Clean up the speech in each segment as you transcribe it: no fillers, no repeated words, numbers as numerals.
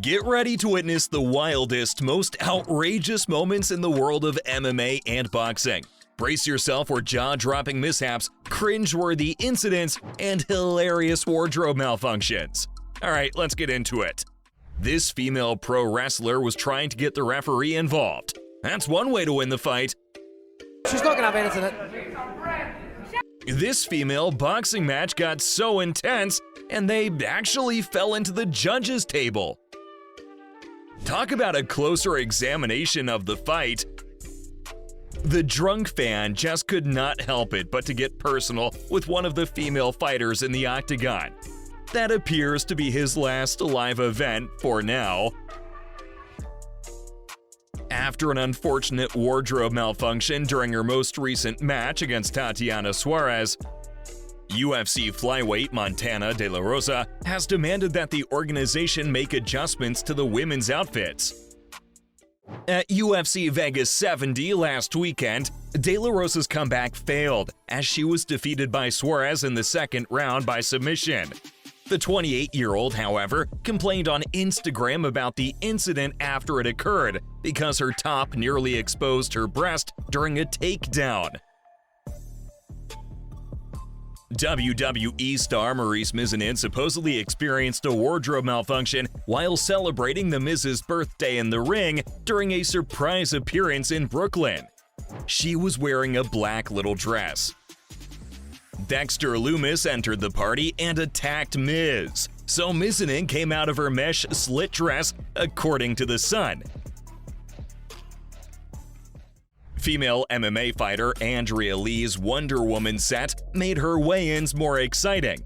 Get ready to witness the wildest, most outrageous moments in the world of MMA and boxing. Brace yourself for jaw-dropping mishaps, cringe-worthy incidents, and hilarious wardrobe malfunctions. Alright, let's get into it. This female pro wrestler was trying to get the referee involved. That's one way to win the fight. She's not gonna have anything in it. This female boxing match got so intense, and they actually fell into the judges' table. Talk about a closer examination of the fight. The drunk fan just could not help it but to get personal with one of the female fighters in the octagon. That appears to be his last live event for now. After an unfortunate wardrobe malfunction during her most recent match against Tatiana Suarez, UFC flyweight Montana De La Rosa has demanded that the organization make adjustments to the women's outfits. At UFC Vegas 70 last weekend, De La Rosa's comeback failed as she was defeated by Suarez in the second round by submission. The 28-year-old, however, complained on Instagram about the incident after it occurred because her top nearly exposed her breast during a takedown. WWE star Maurice Mizinin supposedly experienced a wardrobe malfunction while celebrating The Miz's birthday in the ring during a surprise appearance in Brooklyn. She was wearing a black little dress. Dexter Lumis entered the party and attacked Miz, so Mizinin came out of her mesh slit dress, according to The Sun. Female MMA fighter Arianny Leah's Wonder Woman set made her weigh-ins more exciting.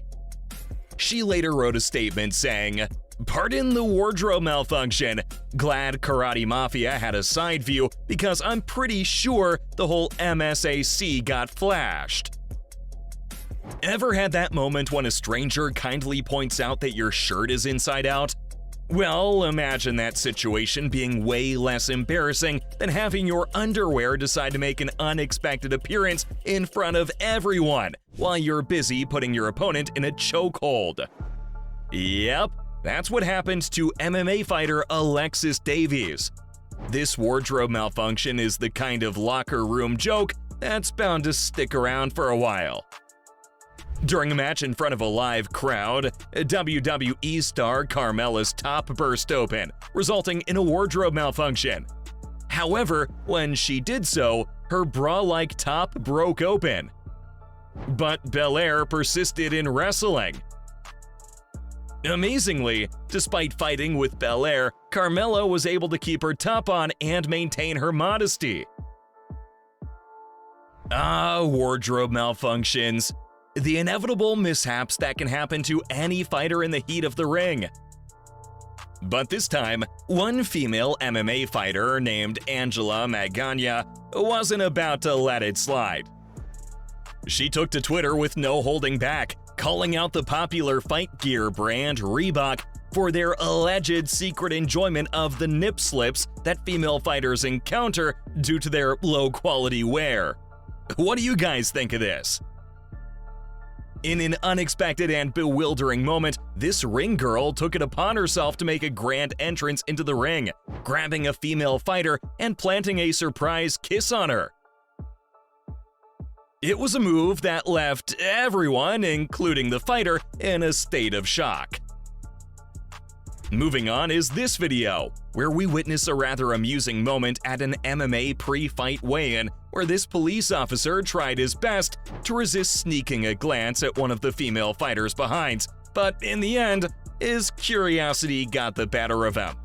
She later wrote a statement saying, "Pardon the wardrobe malfunction. Glad Karate Mafia had a side view because I'm pretty sure the whole MSAC got flashed." Ever had that moment when a stranger kindly points out that your shirt is inside out? Well, imagine that situation being way less embarrassing than having your underwear decide to make an unexpected appearance in front of everyone while you're busy putting your opponent in a chokehold. Yep, that's what happened to MMA fighter Alexis Davies. This wardrobe malfunction is the kind of locker room joke that's bound to stick around for a while. During a match in front of a live crowd, WWE star Carmella's top burst open, resulting in a wardrobe malfunction. However, when she did so, her bra-like top broke open. But Belair persisted in wrestling. Amazingly, despite fighting with Belair, Carmella was able to keep her top on and maintain her modesty. Wardrobe malfunctions. The inevitable mishaps that can happen to any fighter in the heat of the ring. But this time, one female MMA fighter named Angela Magana wasn't about to let it slide. She took to Twitter with no holding back, calling out the popular fight gear brand Reebok for their alleged secret enjoyment of the nip slips that female fighters encounter due to their low-quality wear. What do you guys think of this? In an unexpected and bewildering moment, this ring girl took it upon herself to make a grand entrance into the ring, grabbing a female fighter and planting a surprise kiss on her. It was a move that left everyone, including the fighter, in a state of shock. Moving on is this video, where we witness a rather amusing moment at an MMA pre-fight weigh-in where this police officer tried his best to resist sneaking a glance at one of the female fighters' behinds, but in the end, his curiosity got the better of him.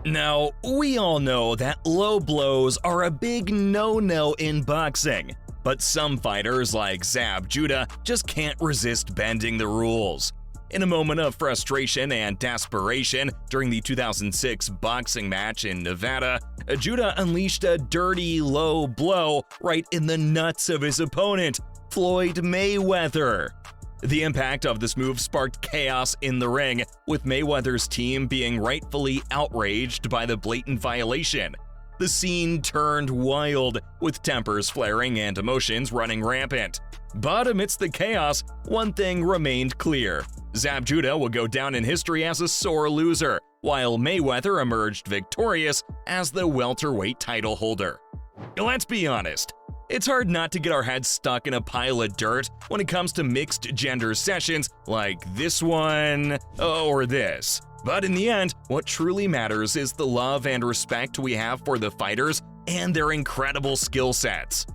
Now, we all know that low blows are a big no-no in boxing, but some fighters like Zab Judah just can't resist bending the rules. In a moment of frustration and desperation during the 2006 boxing match in Nevada, Judah unleashed a dirty low blow right in the nuts of his opponent, Floyd Mayweather. The impact of this move sparked chaos in the ring, with Mayweather's team being rightfully outraged by the blatant violation. The scene turned wild, with tempers flaring and emotions running rampant. But amidst the chaos, one thing remained clear. Zab Judah will go down in history as a sore loser, while Mayweather emerged victorious as the welterweight title holder. Let's be honest, it's hard not to get our heads stuck in a pile of dirt when it comes to mixed gender sessions like this one or this. But in the end, what truly matters is the love and respect we have for the fighters and their incredible skill sets.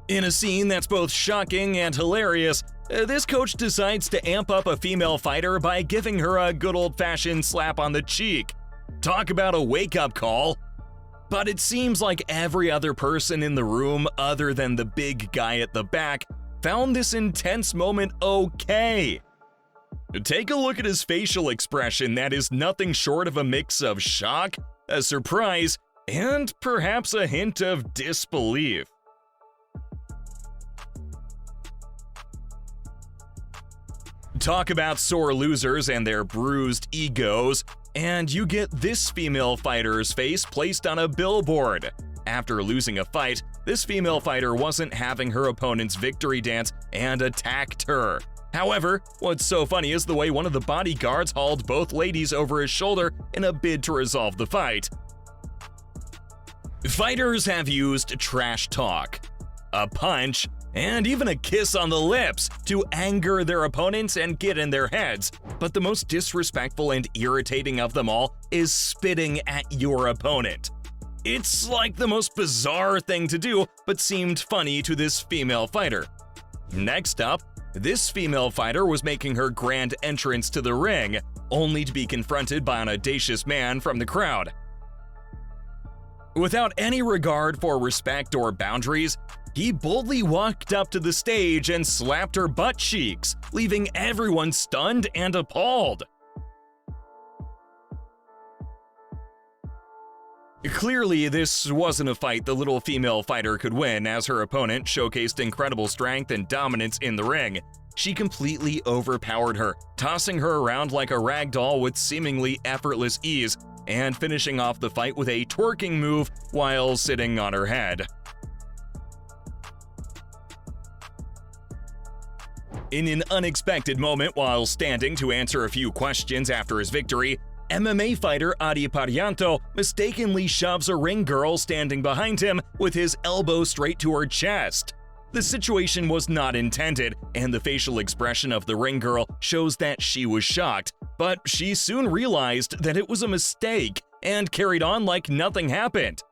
In a scene that's both shocking and hilarious, this coach decides to amp up a female fighter by giving her a good old-fashioned slap on the cheek. Talk about a wake-up call. But it seems like every other person in the room other than the big guy at the back found this intense moment okay. Take a look at his facial expression that is nothing short of a mix of shock, a surprise, and perhaps a hint of disbelief. Talk about sore losers and their bruised egos, and you get this female fighter's face placed on a billboard. After losing a fight, this female fighter wasn't having her opponent's victory dance and attacked her. However, what's so funny is the way one of the bodyguards hauled both ladies over his shoulder in a bid to resolve the fight. Fighters have used trash talk, a punch, and even a kiss on the lips to anger their opponents and get in their heads. But the most disrespectful and irritating of them all is spitting at your opponent. It's like the most bizarre thing to do, but seemed funny to this female fighter. Next up, this female fighter was making her grand entrance to the ring, only to be confronted by an audacious man from the crowd. Without any regard for respect or boundaries, he boldly walked up to the stage and slapped her butt cheeks, leaving everyone stunned and appalled. Clearly, this wasn't a fight the little female fighter could win, as her opponent showcased incredible strength and dominance in the ring. She completely overpowered her, tossing her around like a rag doll with seemingly effortless ease, and finishing off the fight with a twerking move while sitting on her head. In an unexpected moment while standing to answer a few questions after his victory, MMA fighter Adi Parianto mistakenly shoves a ring girl standing behind him with his elbow straight to her chest. The situation was not intended, and the facial expression of the ring girl shows that she was shocked, but she soon realized that it was a mistake and carried on like nothing happened.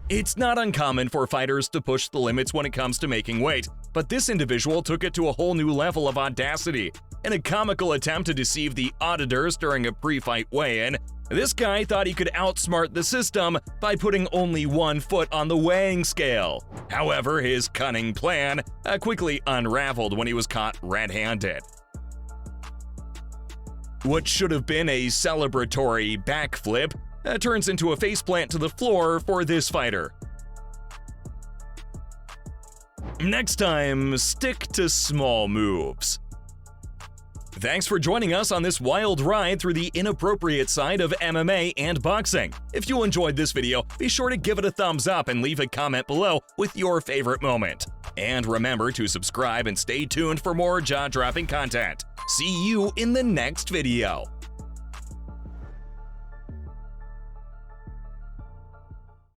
It's not uncommon for fighters to push the limits when it comes to making weight, but this individual took it to a whole new level of audacity. In a comical attempt to deceive the auditors during a pre-fight weigh-in, this guy thought he could outsmart the system by putting only one foot on the weighing scale. However, his cunning plan quickly unraveled when he was caught red-handed. What should have been a celebratory backflip turns into a faceplant to the floor for this fighter. Next time, stick to small moves. Thanks for joining us on this wild ride through the inappropriate side of MMA and boxing. If you enjoyed this video, be sure to give it a thumbs up and leave a comment below with your favorite moment. And remember to subscribe and stay tuned for more jaw-dropping content. See you in the next video.